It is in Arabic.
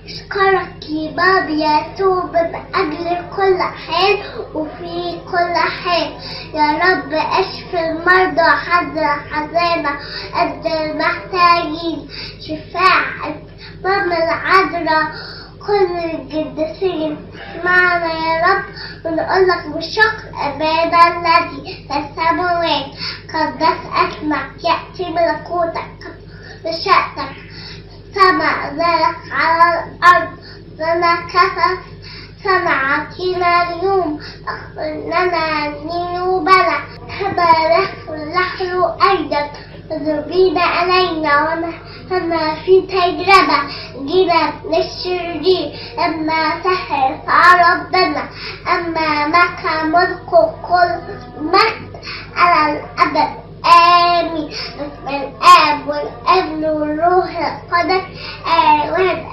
أشكرك يا باب يسوع من أجل كل حال وفي كل حال. يا رب اشفي المرضى حزانة قد المحتاجين شفاعة ماما العذراء كل القديسين. اسمعنا يا رب ونقول لك بالشكر أبانا الذي في السماوات قدس اسمك يأتي ملكوتك بشأنك سمع ذلك على الأرض لنا كفف صنعتنا اليوم اغفر لنا ذنوبنا كما نغفر نحن أيضا ذنوبنا علينا وما في تجربة جينا للشرير أما سحر فربنا أما مك ملك كل مجد على الأبد آمين. بسم الآب والابن والروح القدس آمين.